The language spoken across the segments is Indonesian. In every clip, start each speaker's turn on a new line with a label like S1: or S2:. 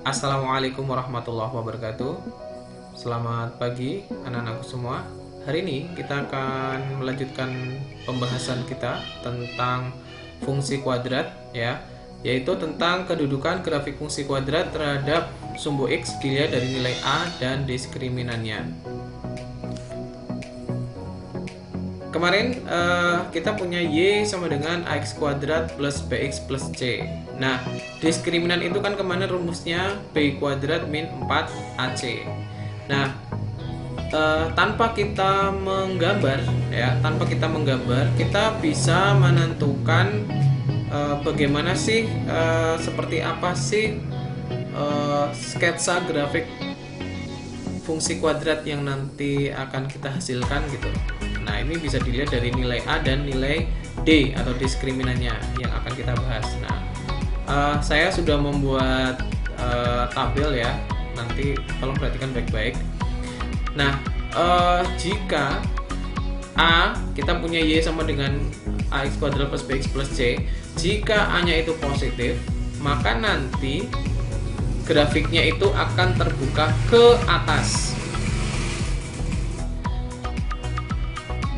S1: Assalamualaikum warahmatullahi wabarakatuh. Selamat pagi anak-anakku semua. Hari ini kita akan melanjutkan pembahasan kita tentang fungsi kuadrat ya, yaitu tentang kedudukan grafik fungsi kuadrat terhadap sumbu X dilihat dari nilai A dan diskriminannya. Kemarin kita punya Y sama dengan AX kuadrat plus BX plus C. Nah, diskriminan itu kan kemana rumusnya B kuadrat min 4AC. Nah, tanpa kita menggambar ya, kita bisa menentukan bagaimana sih, seperti apa sih sketsa grafik fungsi kuadrat yang nanti akan kita hasilkan gitu. Nah, ini bisa dilihat dari nilai A dan nilai D atau diskriminannya yang akan kita bahas. Nah, saya sudah membuat tabel ya. Nanti tolong perhatikan baik-baik. Nah, jika A kita punya Y sama dengan AX kuadrat plus BX plus C, jika A-nya itu positif, maka nanti grafiknya itu akan terbuka ke atas.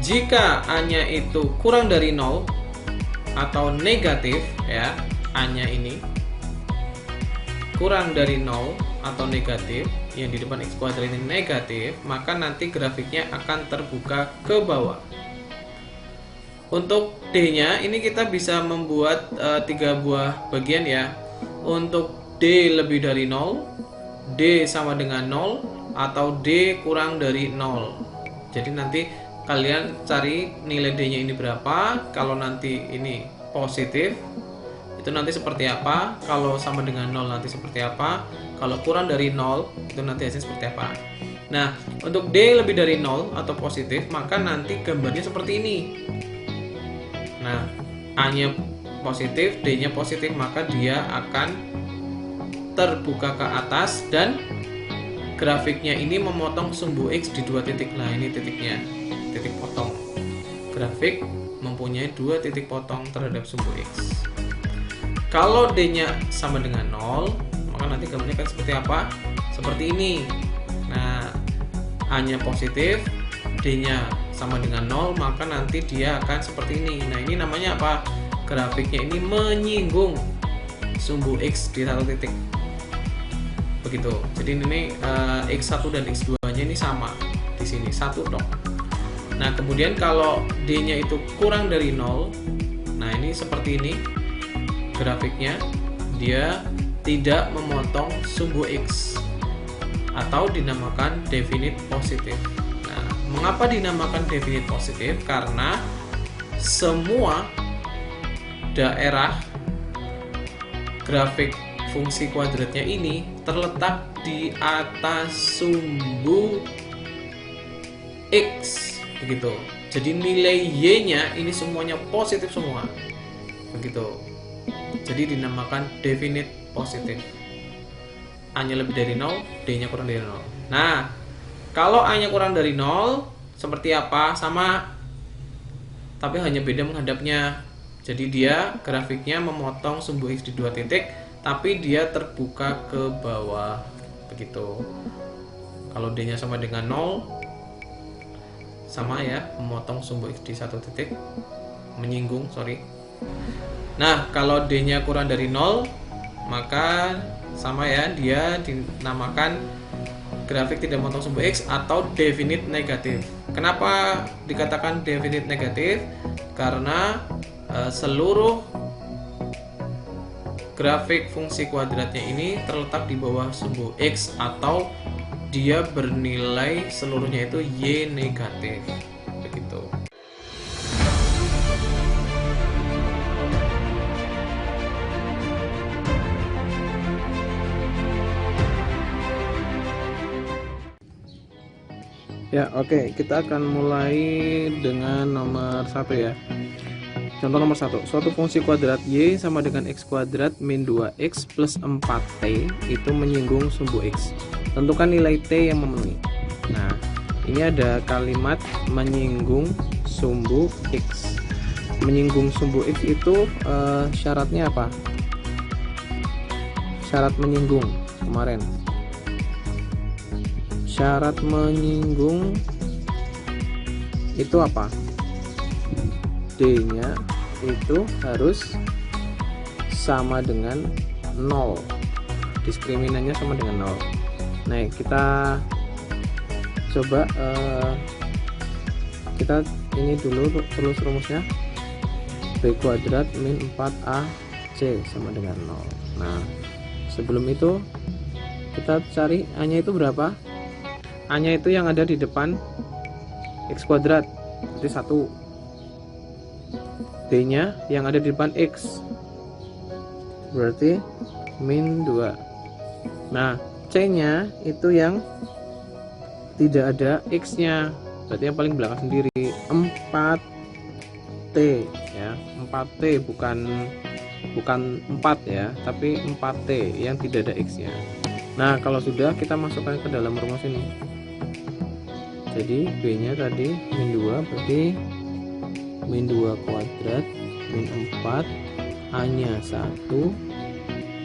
S1: Jika A-nya itu kurang dari 0 atau negatif ya, A-nya ini kurang dari 0 atau negatif, yang di depan X kuadrat ini negatif, maka nanti grafiknya akan terbuka ke bawah. Untuk D-nya ini kita bisa membuat 3 buah bagian ya. Untuk D lebih dari 0, D sama dengan 0, atau D kurang dari 0. Jadi nanti kalian cari nilai D-nya ini berapa. Kalau nanti ini positif, itu nanti seperti apa. Kalau sama dengan 0 nanti seperti apa. Kalau kurang dari 0, itu nanti hasilnya seperti apa. Nah, untuk D lebih dari 0 atau positif, maka nanti gambarnya seperti ini. Nah, A-nya positif, D-nya positif, maka dia akan terbuka ke atas dan grafiknya ini memotong sumbu X di 2 titik. Nah, ini titiknya, titik potong. Grafik mempunyai 2 titik potong terhadap sumbu X. Kalau D-nya sama dengan 0, maka nanti gambarnya akan seperti apa? Seperti ini. Nah, A-nya positif, D-nya sama dengan 0, maka nanti dia akan seperti ini. Nah, ini namanya apa? Grafiknya ini menyinggung sumbu X di 1 titik. Begitu. Jadi ini X1 dan X2-nya ini sama. Di sini 1 dong. Nah, kemudian kalau D-nya itu kurang dari 0, nah ini seperti ini grafiknya, dia tidak memotong sumbu X atau dinamakan definite positif. Nah, mengapa dinamakan definite positif? Karena semua daerah grafik fungsi kuadratnya ini terletak di atas sumbu X, begitu. Jadi nilai Y-nya ini semuanya positif semua, begitu. Jadi dinamakan definite positif. A-nya lebih dari 0, D-nya kurang dari 0. Nah, kalau A-nya kurang dari 0, seperti apa? Sama, tapi hanya beda menghadapnya. Jadi dia grafiknya memotong sumbu X di 2 titik, tapi dia terbuka ke bawah, begitu. Kalau D-nya sama dengan 0, sama ya, memotong sumbu X di 1 titik, menyinggung, sorry. Nah, kalau D-nya kurang dari 0, maka sama ya, dia dinamakan grafik tidak memotong sumbu X atau definite negatif. Kenapa dikatakan definite negatif? Karena seluruh grafik fungsi kuadratnya ini terletak di bawah sumbu X atau dia bernilai seluruhnya itu Y negatif, begitu. Ya, oke, kita akan mulai dengan nomor 1 ya. Contoh nomor 1, suatu fungsi kuadrat Y sama dengan X kuadrat min 2X plus 4T itu menyinggung sumbu X. Tentukan nilai T yang memenuhi. Nah, ini ada kalimat menyinggung sumbu X. Menyinggung sumbu X itu syaratnya apa? Syarat menyinggung. kemarin. Syarat menyinggung itu apa? D-nya itu harus sama dengan 0. Diskriminannya sama dengan 0. Nah, kita coba kita ini dulu terus rumusnya. B kuadrat min 4AC sama dengan 0. Nah, sebelum itu kita cari A-nya itu berapa? A-nya itu yang ada di depan X kuadrat, berarti 1. D-nya yang ada di depan X, berarti min 2. Nah, C-nya itu yang tidak ada X-nya, berarti yang paling belakang sendiri, 4T ya. 4T bukan 4 ya, tapi 4T yang tidak ada X-nya. Nah, kalau sudah, kita masukkan ke dalam rumus ini. Jadi B-nya tadi min 2, berarti min 2 kuadrat min 4, A-nya 1,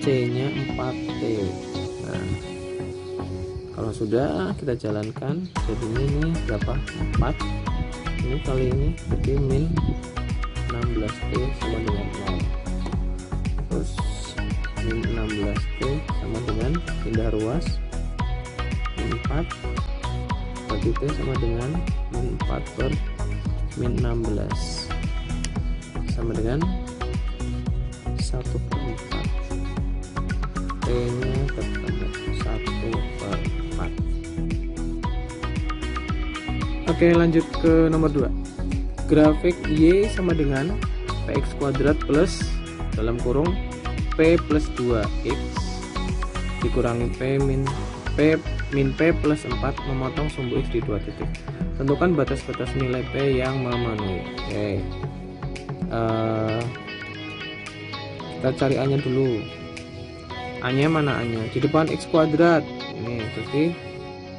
S1: C-nya 4T. Nah, kalau sudah, kita jalankan. Jadi ini berapa? 4. Ini kali ini berarti min 16T sama dengan 0. Terus min 16T sama dengan pindah ruas min 4, berarti T sama dengan min 4 per min 16 sama dengan 1 per 4. T nya ketemu 1 per 4. Oke, lanjut ke nomor 2. Grafik Y sama dengan Px kuadrat plus dalam kurung P plus 2X dikurangi P min P plus 4 memotong sumbu X di 2 titik. Tentukan batas-batas nilai P yang memenuhi. Oke, kita cari A nya dulu. A nya mana? A nya di depan X kuadrat, ini berarti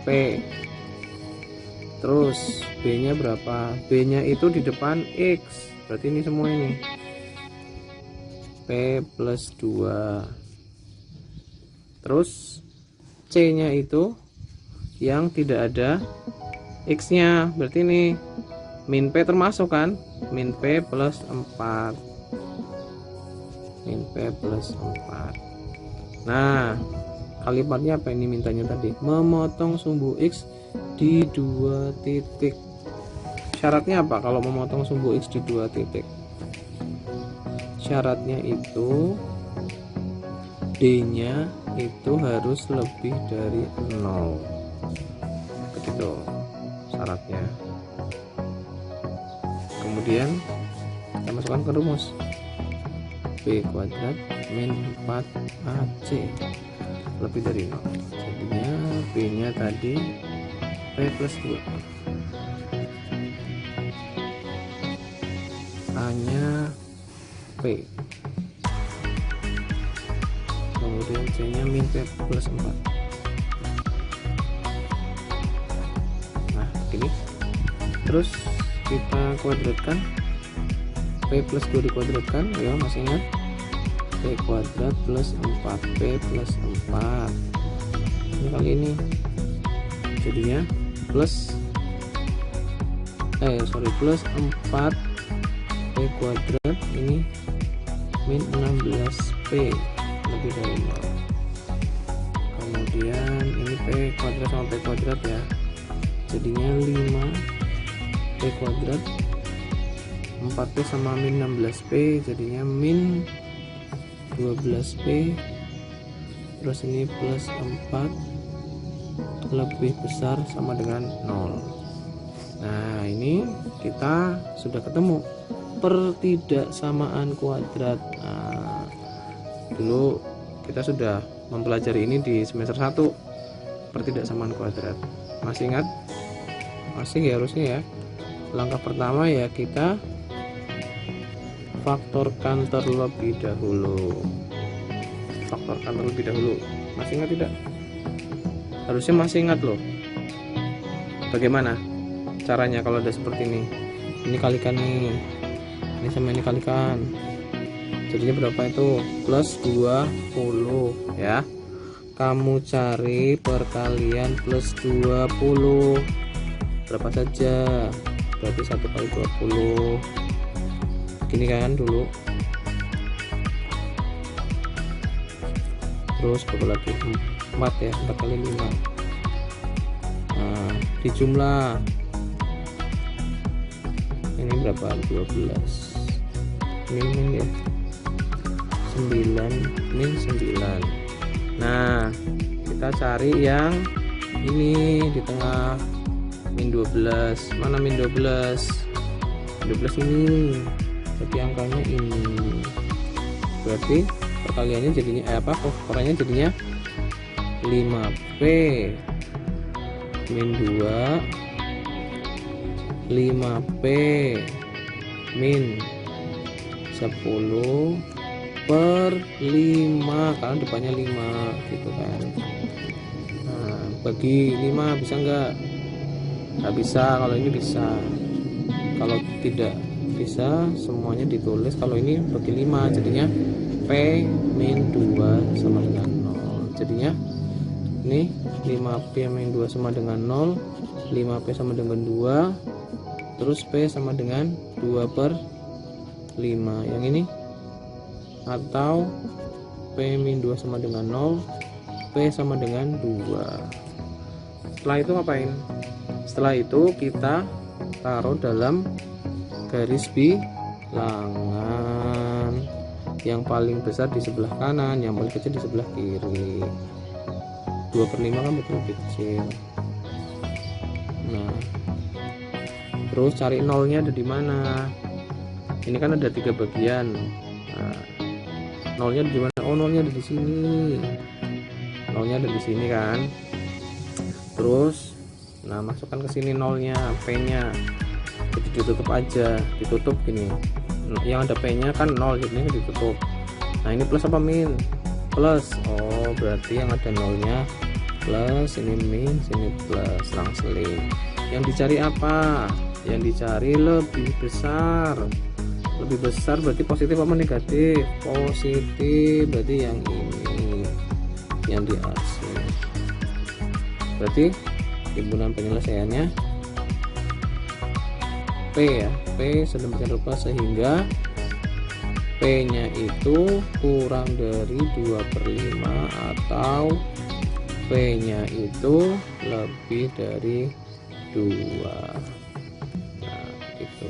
S1: P. Terus B nya berapa? B nya itu di depan X, berarti ini semua ini P plus 2. Terus C nya itu yang tidak ada X nya, berarti ini min P termasuk kan, min P plus 4, min P plus 4. Nah, kalimatnya apa ini mintanya tadi? Memotong sumbu X di 2 titik. Syaratnya apa kalau memotong sumbu X di 2 titik? Syaratnya itu D nya itu harus lebih dari 0, begitu syaratnya. Kemudian kita masukkan ke rumus B kuadrat min 4AC lebih dari 0. Jadinya B nya tadi P plus 2, A nya P, kemudian C nya min P plus 4. Nah, gini. Terus kita kuadratkan, P plus 2 dikuadratkan, ya masih ingat? P kuadrat plus 4P plus 4. Ini kali ini jadinya plus plus 4 P kuadrat ini min 16P lebih dari 0. Kemudian ini P kuadrat sama P kuadrat ya, jadinya 5 P kuadrat, 4P sama min 16P jadinya min 12P. Terus ini plus 4 lebih besar sama dengan 0. Nah, ini kita sudah ketemu pertidaksamaan kuadrat. Nah, dulu kita sudah mempelajari ini di semester 1, pertidaksamaan kuadrat. Masih ingat? Masih ya harusnya ya. Langkah pertama ya kita faktorkan terlebih dahulu. Faktorkan terlebih dahulu. Masih ingat tidak? Harusnya masih ingat loh. Bagaimana caranya kalau ada seperti ini? Ini kalikan nih, ini sama ini kalikan, jadinya berapa itu? Plus 20 ya. kamu cari perkalian plus 20. Berapa saja? Berarti 1 kali 20 gini kan dulu. Terus berapa lagi? 4 ya, 4 kali 5. Nah, dijumlah ini berapa? 12 min ya, 9 min 9. Nah, kita cari yang ini di tengah, min 12. Mana min 12? 12 ini, jadi angkanya ini. Berarti perkaliannya jadinya pokoknya jadinya 5p min 2, 5p min 10 per 5, karena depannya 5 gitu kan. Nah, bagi 5 bisa nggak bisa. Kalau ini bisa, kalau tidak bisa semuanya ditulis. Kalau ini bagi 5 jadinya p min 2 sama dengan 0. Jadinya ini 5p min 2 sama dengan 0, 5p sama dengan 2, terus p sama dengan 2 per 5 yang ini, atau p min 2 sama dengan 0, p sama dengan 2. Setelah itu ngapain? Setelah itu kita taruh dalam garis bilangan, yang paling besar di sebelah kanan, yang paling kecil di sebelah kiri. 2 per 5 kan betul lebih kecil. Nah, terus cari nolnya ada di mana? Ini kan ada 3 bagian. Nah, nolnya di mana? Oh, nolnya ada di sini. Nolnya ada di sini kan. Terus, nah masukkan ke sini nolnya, p-nya. Jadi ditutup aja, ditutup gini. Yang ada p-nya kan 0, jadi ini ditutup. Nah, ini plus apa min? Plus. Oh, berarti yang ada nolnya plus, ini min, sini plus, selang-seling. Yang dicari apa? Yang dicari lebih besar. Lebih besar berarti positif apa negatif? Positif, berarti yang ini, yang di atas. Berarti timbunan penyelesaiannya P ya, P sedemikian rupa sehingga P nya itu kurang dari 2 per 5 atau P nya itu lebih dari 2. Nah, gitu.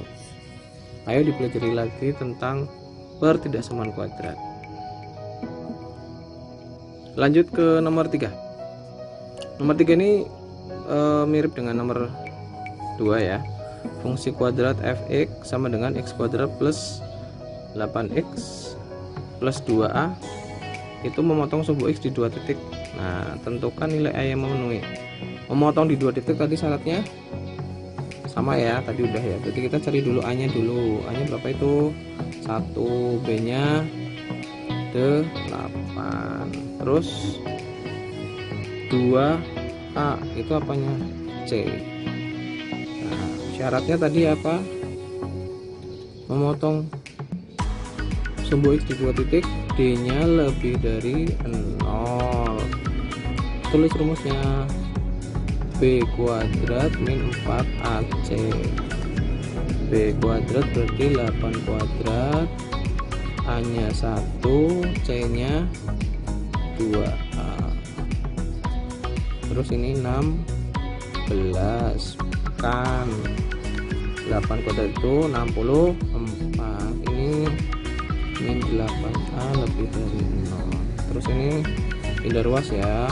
S1: Ayo dipelajari lagi tentang pertidaksamaan kuadrat. Lanjut ke nomor 3. Nomor 3 ini mirip dengan nomor 2 ya. Fungsi kuadrat fx sama dengan x kuadrat plus 8x plus 2a itu memotong sumbu x di 2 titik. Nah, tentukan nilai a yang memenuhi. Memotong di 2 titik tadi syaratnya sama ya, tadi udah ya. Berarti kita cari dulu a nya dulu. A nya berapa itu? 1, b nya 8, terus 2a itu apanya? C. Nah, syaratnya tadi apa? Memotong sumbu x di 2 titik, d nya lebih dari 0. Tulis rumusnya, b kuadrat min 4ac. B kuadrat berarti 8 kuadrat, a nya 1, c nya 2a. Terus ini 16 kan 8 kuadrat itu 64. Ini min 8a lebih dari 0. Terus ini pindah ruas ya,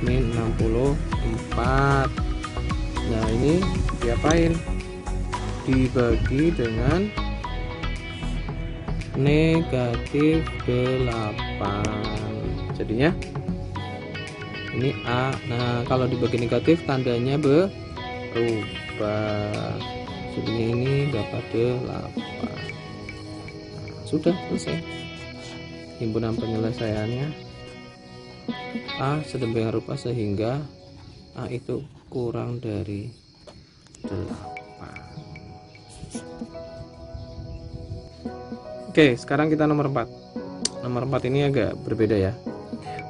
S1: min 64. Nah, ini diapain? Dibagi dengan negatif 8. Jadinya ini a. Nah, kalau dibagi negatif tandanya berubah. Jadinya ini dapat 8. Sudah selesai. Himpunan penyelesaiannya a sedemikian rupa sehingga a itu kurang dari 8. Oke, sekarang kita nomor 4. Nomor 4 ini agak berbeda ya.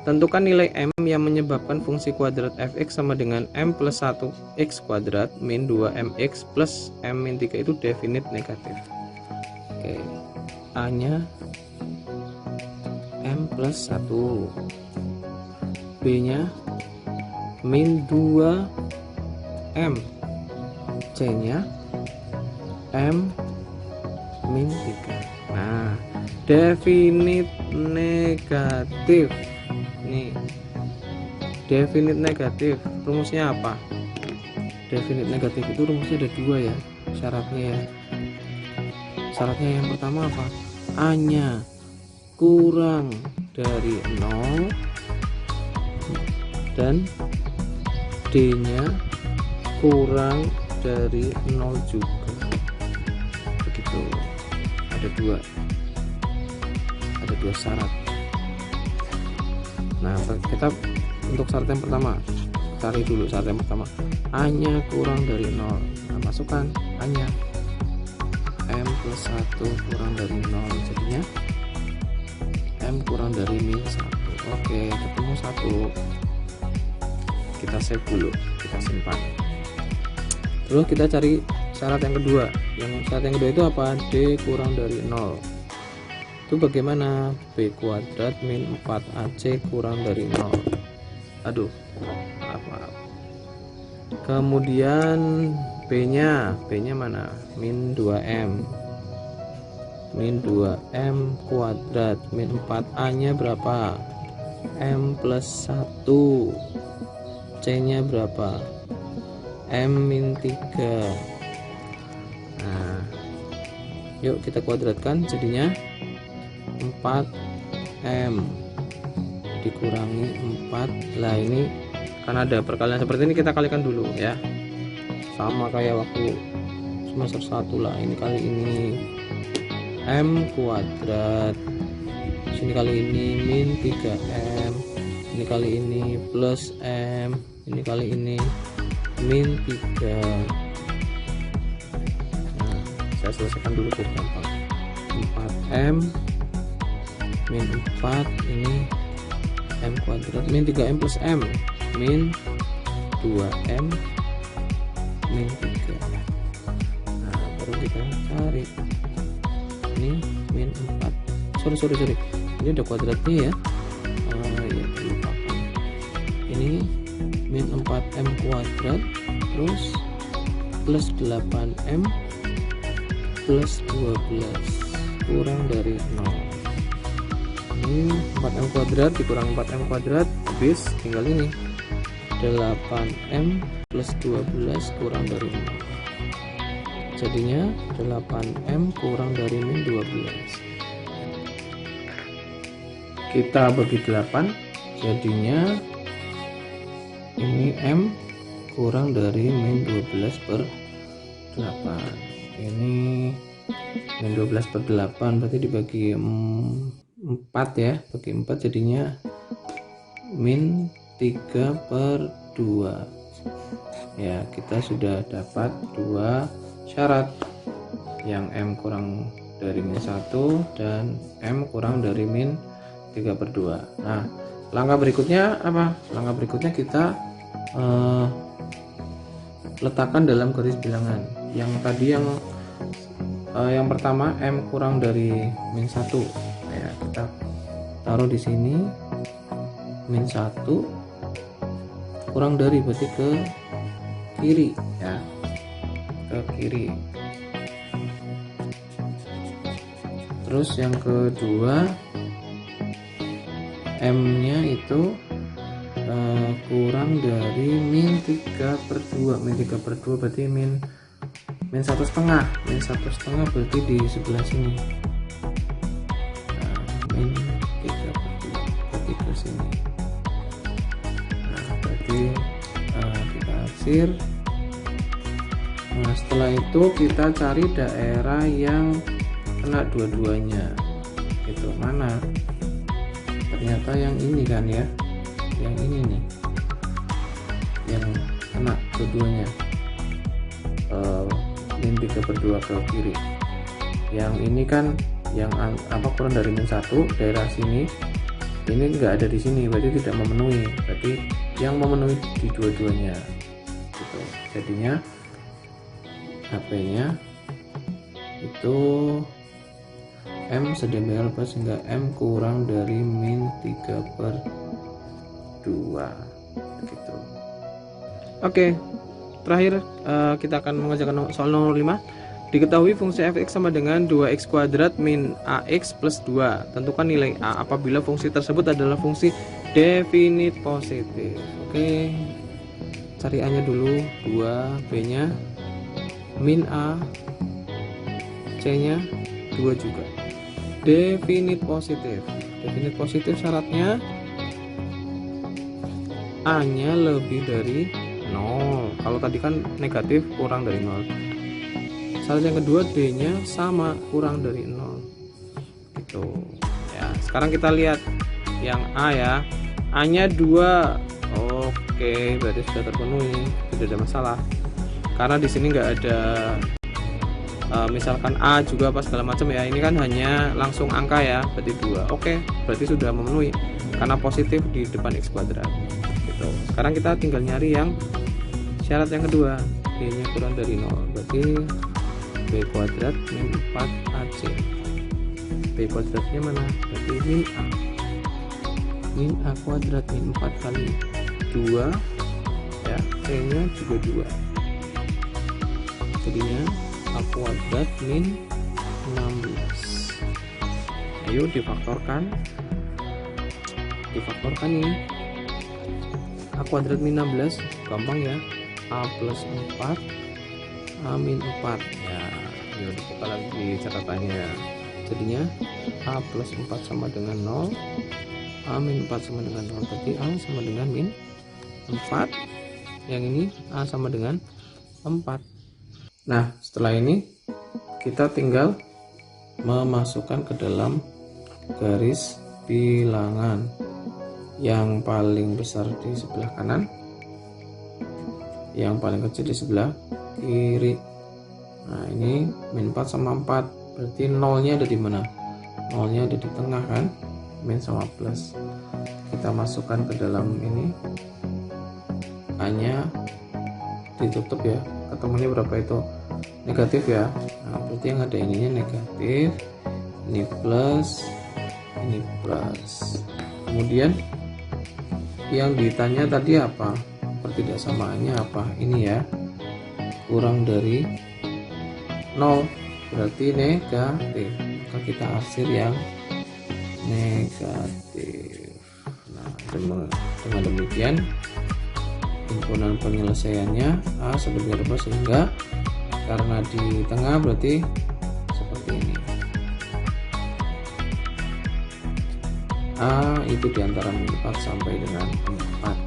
S1: Tentukan nilai M yang menyebabkan fungsi kuadrat fx sama dengan M plus 1x kuadrat min 2mx plus M min 3 itu definite negatif. Oke, A nya M plus 1, B nya min 2M, C nya M min 3. Nah, definite negatif nih, definite negatif rumusnya apa? Definite negatif itu rumusnya ada dua ya, syaratnya ya. Syaratnya yang pertama apa? A nya kurang dari 0 dan D nya kurang dari 0 juga, begitu. Ada dua syarat. Nah, kita untuk syarat yang pertama cari dulu. Syarat yang pertama, A nya kurang dari 0. Nah, masukkan A nya M plus 1 kurang dari 0, jadinya M kurang dari min 1. Oke, ketemu 1. Kita save dulu, kita simpan. Terus kita cari syarat yang kedua. Syarat yang kedua itu apa? D kurang dari 0. Itu bagaimana? B kuadrat min 4AC kurang dari 0. Aduh, maaf. Kemudian B nya mana? Min 2M. Min 2M kuadrat min 4A nya berapa? M plus 1. C nya berapa? M min 3. Nah, yuk kita kuadratkan, jadinya 4M dikurangi 4. Lah, ini karena ada perkalian seperti ini, kita kalikan dulu ya, sama kayak waktu semester 1 lah. Ini kali ini M kuadrat, sini kali ini min 3M, ini kali ini plus M, ini kali ini min 3. Nah, saya selesaikan dulu biar gampang. 4M min 4, ini M kuadrat min 3M plus M min 2M min 3. Nah, baru kita cari ini min 4. Sorry, ini ada kuadratnya ya. Ya, lupakan. Ini min 4M kuadrat terus plus 8M plus 12 kurang dari 0. Ini 4M kuadrat dikurang 4M kuadrat, habis tinggal ini 8M plus 12 kurang dari 0. Jadinya 8M kurang dari min 12. Kita bagi 8, jadinya ini M kurang dari min 12 per 8. Ini min 12 per 8 berarti dibagi 4 ya, bagi 4 jadinya min 3 per 2 ya. Kita sudah dapat dua syarat, yang M kurang dari min 1 dan M kurang dari min 3 per 2. Nah, langkah berikutnya apa? Langkah berikutnya kita letakkan dalam garis bilangan. Yang tadi yang pertama M kurang dari min 1 ya, kita taruh di sini min 1 kurang dari, berarti ke kiri ya, ke kiri. Terus yang kedua M nya itu kurang dari min 3 per 2. Min 3 per 2 berarti min 1,5. Min 1,5 berarti di sebelah sini. Nah, min 3 per 2 berarti ke sini. Nah, berarti kita arsir. Nah, setelah itu kita cari daerah yang kena dua-duanya. Itu mana? Ternyata yang ini kan ya, yang ini nih yang kena keduanya, min 3 per 2 ke kiri. Yang ini kan yang apa kurang dari min 1, daerah sini ini enggak ada di sini, berarti tidak memenuhi, berarti yang memenuhi di dua-duanya gitu. Jadinya HP-nya itu M sedemikian rupa sehingga M kurang dari min 3/2 gitu. Oke, terakhir kita akan mengerjakan soal nomor 5. Diketahui fungsi fx sama dengan 2x kuadrat min ax plus 2. Tentukan nilai a apabila fungsi tersebut adalah fungsi definit positif. Oke, cari a nya dulu, 2, b nya min a, c nya 2 juga. Definit positif. Definit positif syaratnya a nya lebih dari 0. Kalau tadi kan negatif kurang dari 0. Syarat yang kedua, D nya sama kurang dari 0 gitu ya. Sekarang kita lihat yang A ya, A nya 2. Oke, berarti sudah terpenuhi, tidak ada masalah karena di sini nggak ada misalkan A juga apa segala macam ya. Ini kan hanya langsung angka ya, berarti 2. Oke, berarti sudah memenuhi karena positif di depan x kuadrat gitu. Sekarang kita tinggal nyari yang syarat yang kedua, D nya kurang dari 0, berarti B kuadrat min 4AC. B kuadratnya mana? Berarti min A. Min A kuadrat min 4 kali 2 ya, C nya juga 2. Jadinya A kuadrat min 16. Ayo difaktorkan. Difaktorkan ini. A kuadrat min 16 gampang ya. A plus 4 A min 4 ya. Yuk dibuka lagi catatannya. Jadinya A plus 4 sama dengan 0, A min 4 sama dengan 0, berarti A sama dengan min 4. Yang ini A sama dengan 4. Nah, setelah ini kita tinggal memasukkan ke dalam garis bilangan yang paling besar di sebelah kanan, yang paling kecil di sebelah kiri. Nah, ini min 4 sama 4, berarti nolnya ada di mana? Nolnya ada di tengah kan? Min sama plus. Kita masukkan ke dalam ini. A nya ditutup ya. Ketemunya berapa itu? Negatif ya. Nah, berarti yang ada ininya negatif. Ini plus. Ini plus. Kemudian yang ditanya tadi apa? Pertidaksamaannya apa? Ini ya. Kurang dari 0, berarti negatif. Maka kita arsir yang negatif. Nah, dengan demikian himpunan penyelesaiannya A sedemikian rupa sehingga karena di tengah berarti seperti ini. A itu diantara min 4 sampai dengan 4.